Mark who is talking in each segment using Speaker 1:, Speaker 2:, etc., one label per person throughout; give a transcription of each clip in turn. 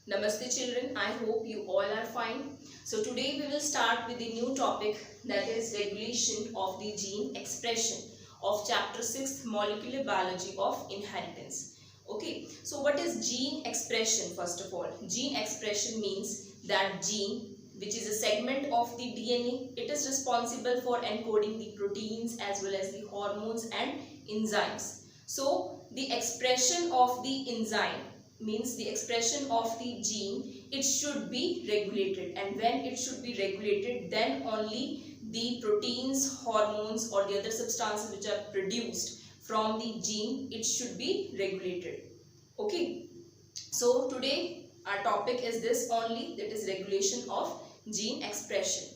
Speaker 1: Namaste children, I hope you all are fine. So today we will start with the new topic, that is regulation of the gene expression of chapter 6 molecular biology of inheritance. Okay, so what is gene expression? First of all, gene expression means that gene, which is a segment of the DNA, it is responsible for encoding the proteins as well as the hormones and enzymes. So the expression of the enzyme means the expression of the gene, it should be regulated, and when it should be regulated, then only the proteins, hormones or the other substances which are produced from the gene, it should be regulated. Okay, so today our topic is this only, that is regulation of gene expression.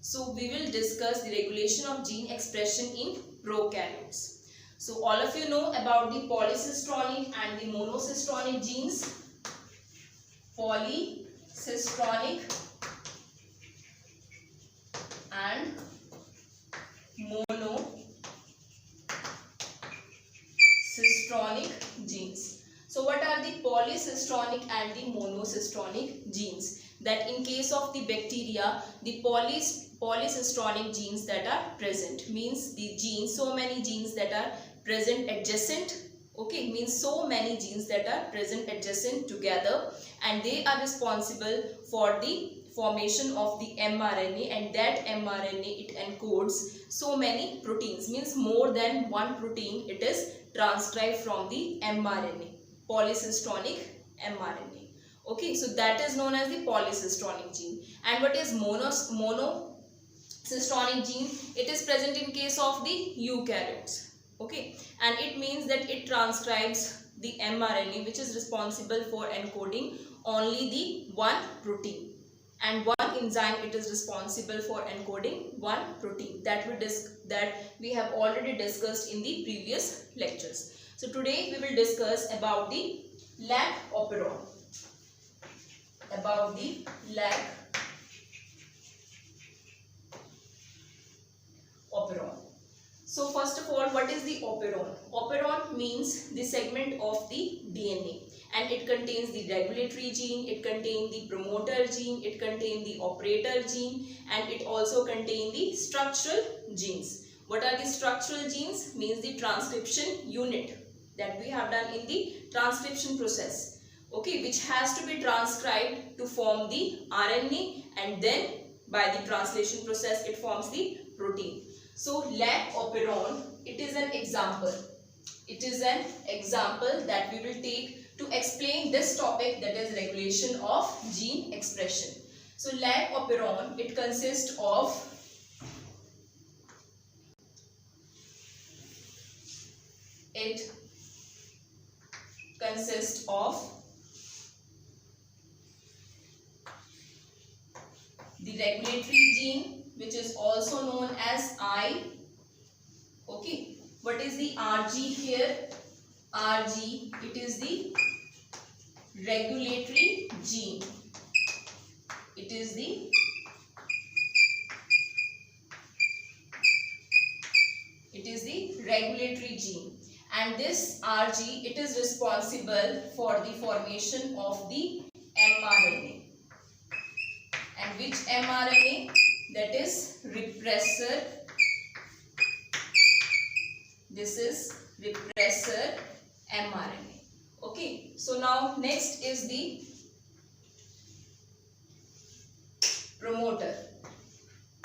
Speaker 1: So we will discuss the regulation of gene expression in prokaryotes. So all of you know about the polycistronic and the monocistronic genes. Polycistronic and monocistronic genes. So what are the polycistronic and the monocistronic genes? That in case of the bacteria, the polycistronic genes that are present means the genes, so many genes that are present adjacent, okay, means so many genes that are present adjacent together, and they are responsible for the formation of the mRNA, and that mRNA, it encodes so many proteins, means more than one protein it is transcribed from the mRNA, polycistronic mRNA. Okay, so that is known as the polycistronic gene. And what is monocistronic gene? It is present in case of the eukaryotes. Okay, and it means that it transcribes the mRNA, which is responsible for encoding only the one protein, and one enzyme, it is responsible for encoding one protein. That we have already discussed in the previous lectures. So today we will discuss about the lac operon. About the lac operon. So first of all, what is the operon? Operon means the segment of the DNA, and it contains the regulatory gene, it contains the promoter gene, it contains the operator gene, and it also contains the structural genes. What are the structural genes? Means the transcription unit that we have done in the transcription process. Okay, which has to be transcribed to form the RNA, and then by the translation process it forms the protein. So lac operon, it is an example. It is an example that we will take to explain this topic, that is regulation of gene expression. So lac operon, it consists of the regulatory gene, which is also known as I. Okay, what is the RG here? RG, it is the regulatory gene. It is the regulatory gene, and this RG, it is responsible for the formation of the mRNA. And which mRNA? That is repressor. This is repressor mRNA. Okay, so now next is the promoter.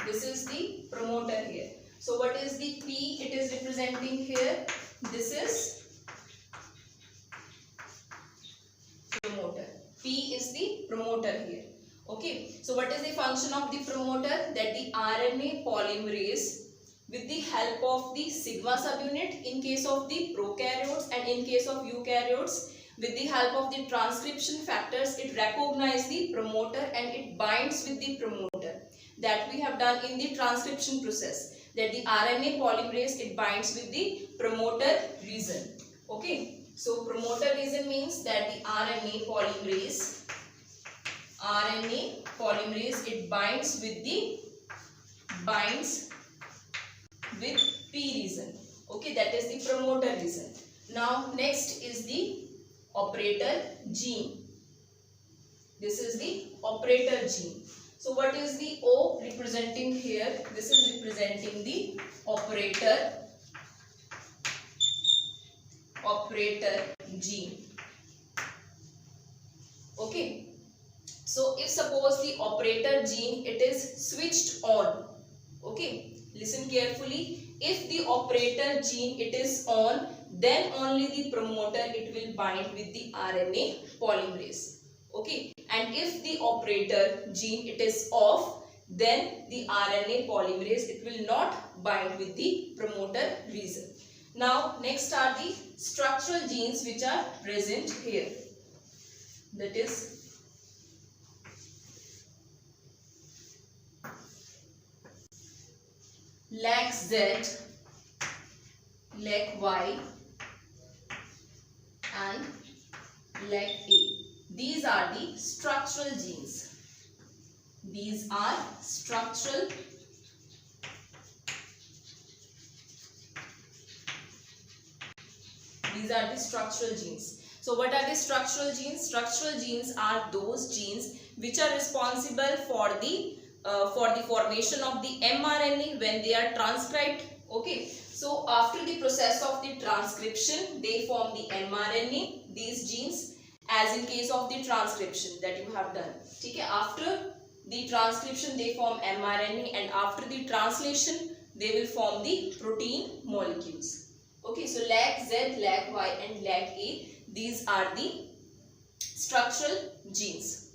Speaker 1: This is the promoter here. So what is the P it is representing here? This is promoter. P is the promoter here. Okay, so what is the function of the promoter? That the RNA polymerase, with the help of the sigma subunit in case of the prokaryotes, and in case of eukaryotes, with the help of the transcription factors, it recognizes the promoter and it binds with the promoter. That we have done in the transcription process, that the RNA polymerase, it binds with the promoter region. Okay, so promoter region means that the RNA polymerase, it binds with P region. Okay, that is the promoter region. Now next is the operator gene. This is the operator gene. So what is the O representing here? This is representing the operator gene. Okay. So if suppose the operator gene it is switched on. Okay. Listen carefully. If the operator gene it is on, then only the promoter it will bind with the RNA polymerase. Okay. And if the operator gene it is off, then the RNA polymerase it will not bind with the promoter region. Now next are the structural genes which are present here. That is lag Z, lag Y and lag A. These are the structural genes. These are structural genes. So what are the structural genes? Structural genes are those genes which are responsible for the formation of the mRNA when they are transcribed. Okay. So after the process of the transcription, they form the mRNA, these genes, as in case of the transcription that you have done. Okay. After the transcription, they form mRNA, and after the translation, they will form the protein molecules. Okay, so lag Z, lag Y and lag A, these are the structural genes.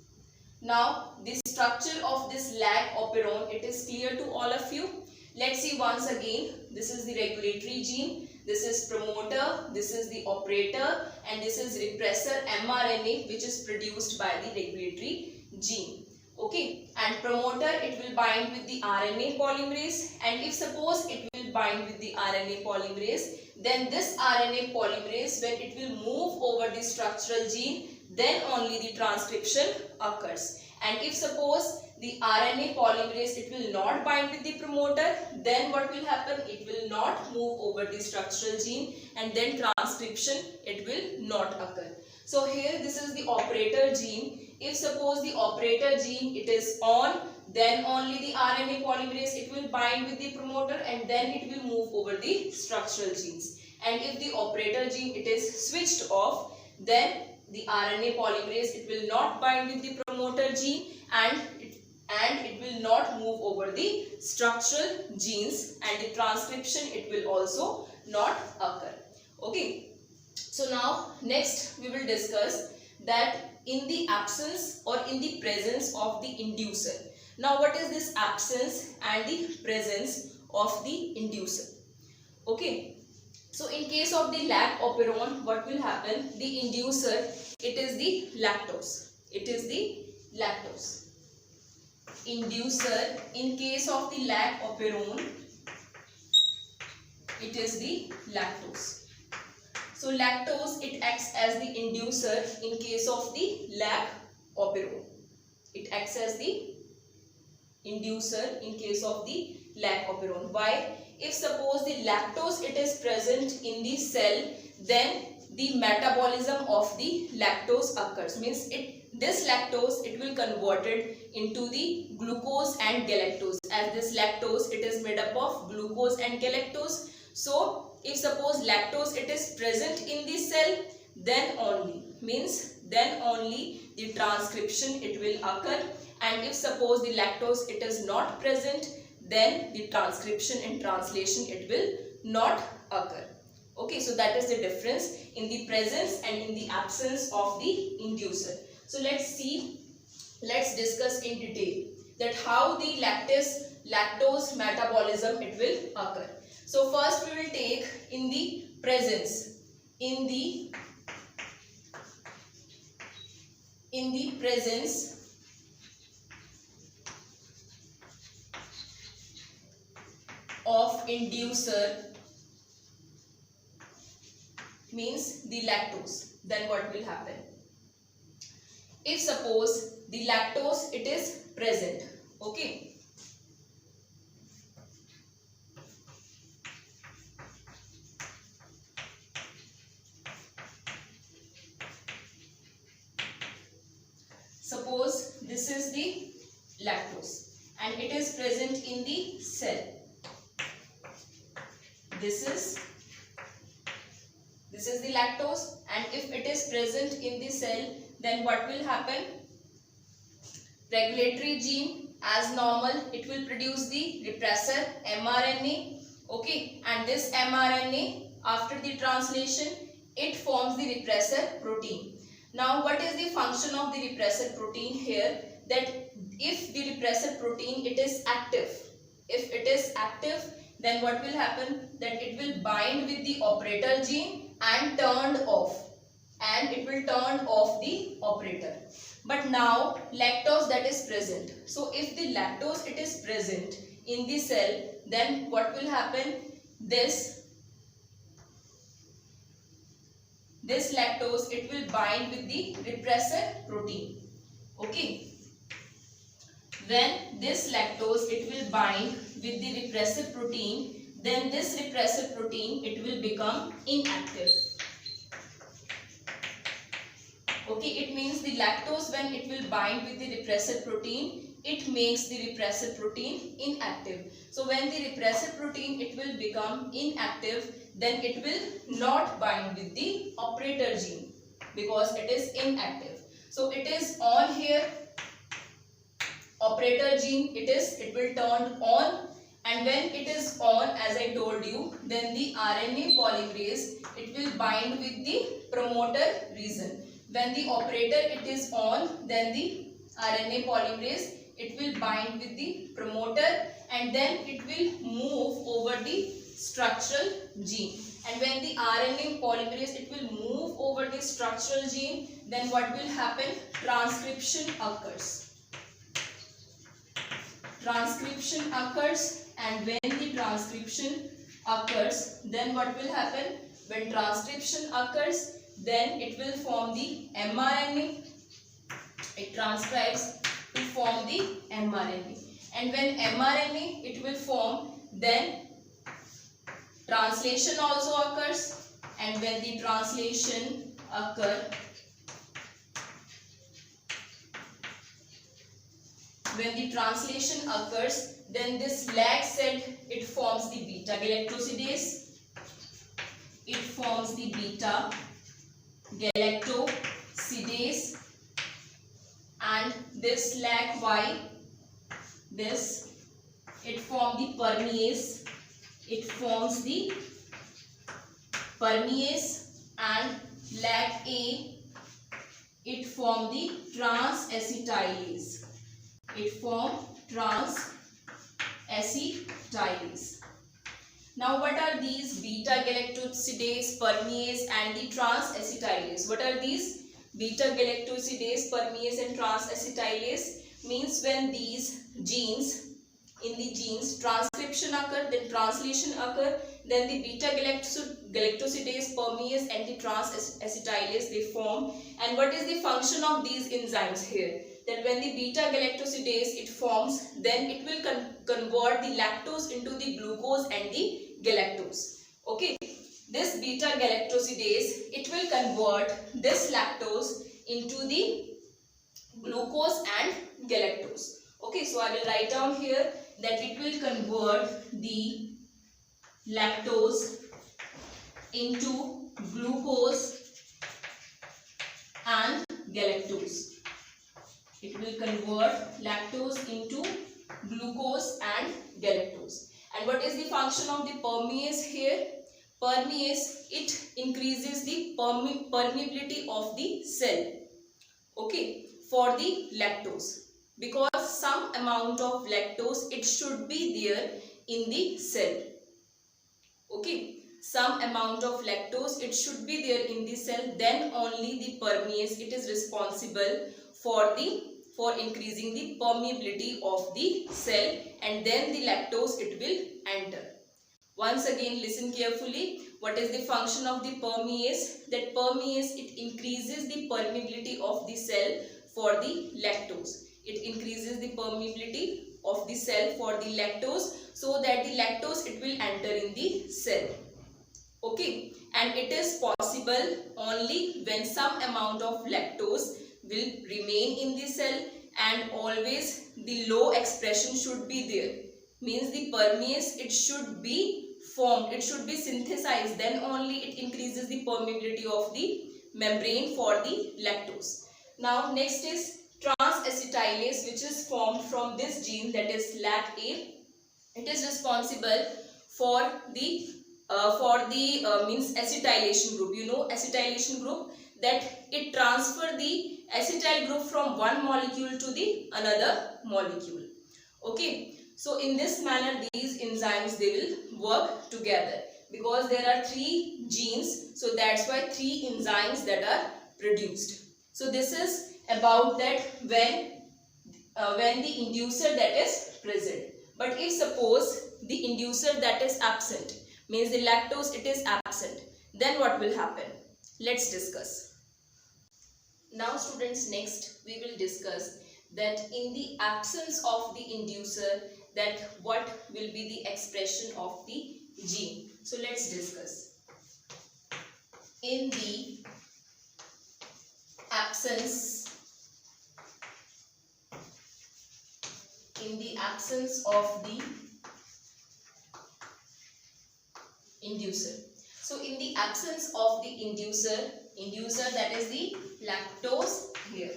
Speaker 1: Now, the structure of this lag operon, it is clear to all of you. Let's see once again. This is the regulatory gene, this is promoter, this is the operator, and this is repressor mRNA which is produced by the regulatory gene. Okay, and promoter it will bind with the RNA polymerase, and if suppose it will bind with the RNA polymerase, then this RNA polymerase, when it will move over the structural gene, then only the transcription occurs. And if suppose the RNA polymerase it will not bind with the promoter, then what will happen? It will not move over the structural gene, and then transcription it will not occur. So here this is the operator gene. If suppose the operator gene it is on, then only the RNA polymerase it will bind with the promoter, and then it will move over the structural genes. And if the operator gene it is switched off, then the RNA polymerase it will not bind with the promoter gene, and it will not move over the structural genes, and the transcription it will also not occur. Okay. So now next we will discuss that in the absence or in the presence of the inducer. Now what is this absence and the presence of the inducer? Okay. So in case of the lag operon, what will happen? The inducer, it is the lactose. It is the lactose. Inducer in case of the lag operon, it is the lactose. So lactose it acts as the inducer in case of the lag operon. It acts as the inducer in case of the lag operon. Why? If suppose the lactose it is present in the cell, then the metabolism of the lactose occurs. Means this lactose it will converted into the glucose and galactose. As this lactose it is made up of glucose and galactose. So if suppose lactose it is present in the cell, then only the transcription it will occur, and if suppose the lactose it is not present, then the transcription and translation it will not occur. Okay, so that is the difference in the presence and in the absence of the inducer. So let's discuss in detail that how the lactose metabolism it will occur. So first we will take in the presence. In the presence of inducer, means the lactose, then what will happen? If suppose the lactose it is present, okay, Suppose this is the lactose and it is present in the cell. This is the lactose, and if it is present in the cell, then what will happen? Regulatory gene, as normal, it will produce the repressor mRNA. Okay, and this mRNA, after the translation, it forms the repressor protein. Now, what is the function of the repressor protein here? That if the repressor protein, it is active. If it is active, then what will happen? That it will bind with the operator gene and turned off. And it will turn off the operator. But now, lactose that is present. So, if the lactose, it is present in the cell, then what will happen? This lactose, it will bind with the repressor protein. Okay. When this lactose, it will bind with the repressor protein, then this repressor protein, it will become inactive. Okay, it means the lactose, when it will bind with the repressor protein, it makes the repressor protein inactive. So when the repressor protein, it will become inactive, then it will not bind with the operator gene because it is inactive. So it is on here, operator gene, it will turn on, and when it is on, as I told you, then the RNA polymerase, it will bind with the promoter region. When the operator, it is on, then the RNA polymerase, it will bind with the promoter, and then it will move over the structural gene. And when the RNA polymerase, it will move over the structural gene, then what will happen? Transcription occurs. Transcription occurs, and when the transcription occurs, then what will happen? When transcription occurs, then it will form the mRNA. It transcribes to form the mRNA. And when mRNA, it will form, then translation also occurs. And when the translation occurs, then this lag said, it forms the beta galactosidase. It forms the beta galactosidase, and this lag Y, it forms the permease. It forms the permease, and lag A, it forms the trans-acetylase. It forms trans-acetylase. Now, what are these? Beta galactosidase, permease, and the trans-acetylase. What are these? Beta galactosidase, permease, and trans-acetylase means when these genes, in the genes, transcription occur, then translation occur, then the beta galactosidase, permease, and the trans-acetylase, they form. And what is the function of these enzymes here? That when the beta galactosidase, it forms, then it will convert the lactose into the glucose and the galactose. Okay, this beta galactosidase, it will convert this lactose into the glucose and galactose. Okay, so I will write down here that it will convert the lactose into glucose and galactose. It will convert lactose into glucose and galactose. And what is the function of the permease here? Permease, it increases the permeability of the cell. Okay, for the lactose. Because some amount of lactose, it should be there in the cell. Okay, some amount of lactose, it should be there in the cell. Then only the permease, it is responsible for increasing the permeability of the cell, and then the lactose, it will enter. Once again, listen carefully. What is the function of the permease? That permease, it increases the permeability of the cell for the lactose. It increases the permeability of the cell for the lactose, so that the lactose, it will enter in the cell. Okay, and it is possible only when some amount of lactose, will remain in the cell, and always the low expression should be there. Means the permease, it should be formed, it should be synthesized, then only it increases the permeability of the membrane for the lactose. Now next is trans-acetylase, which is formed from this gene, that is LAC-A. It is responsible for the means acetylation group. You know acetylation group, that it transfer the acetyl group from one molecule to the another molecule. Okay, so in this manner these enzymes, they will work together, because there are 3 genes, so that's why 3 enzymes that are produced. So this is about that when the inducer that is present. But if suppose the inducer that is absent, means the lactose it is absent, then what will happen? Let's discuss. Now students, next we will discuss that in the absence of the inducer, that what will be the expression of the gene. So let's discuss. In the absence of the inducer. So in the absence of the inducer that is the lactose here.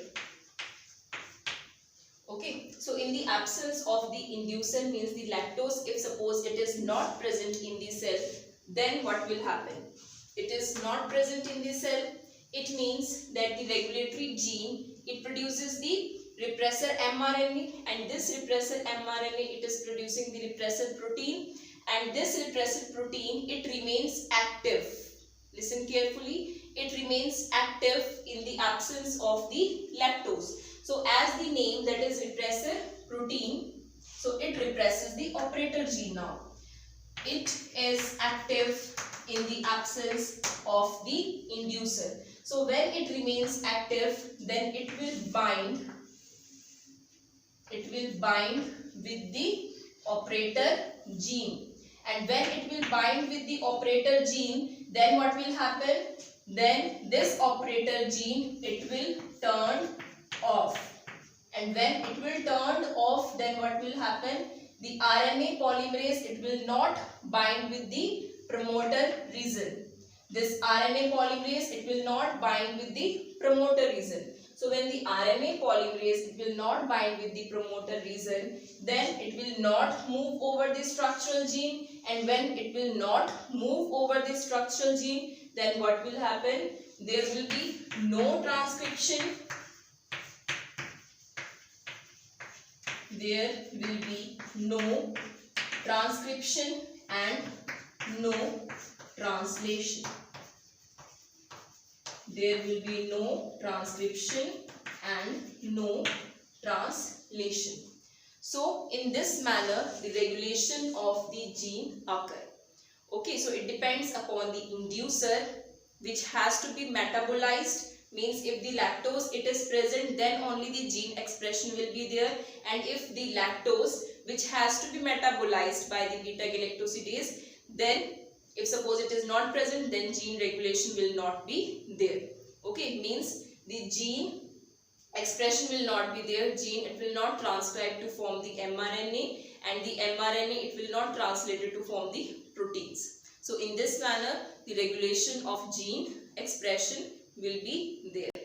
Speaker 1: Okay, so in the absence of the inducer, means the lactose, if suppose it is not present in the cell, then what will happen? It is not present in the cell, it means that the regulatory gene, it produces the repressor mRNA, and this repressor mRNA, it is producing the repressor protein, and this repressor protein, it remains active. Listen carefully, it remains active in the absence of the lactose. So as the name, that is repressor protein, so it represses the operator gene now. It is active in the absence of the inducer. So when it remains active, then it will bind with the operator gene. And when it will bind with the operator gene, then what will happen? Then this operator gene, it will turn off. And when it will turn off, then what will happen? The RNA polymerase, it will not bind with the promoter region. This RNA polymerase, it will not bind with the promoter region. So when the RNA polymerase, it will not bind with the promoter region, then it will not move over the structural gene. And when it will not move over the structural gene, then what will happen? There will be no transcription. There will be no transcription and no translation. There will be no transcription and no translation. So in this manner, the regulation of the gene occur. Okay, so it depends upon the inducer, which has to be metabolized. Means if the lactose it is present, then only the gene expression will be there. And if the lactose, which has to be metabolized by the beta galactosidase, then if suppose it is not present, then gene regulation will not be there. Okay, means the gene expression will not be there. Gene, it will not transcribe to form the mRNA, and the mRNA, it will not translate it to form the proteins. So in this manner, the regulation of gene expression will be there.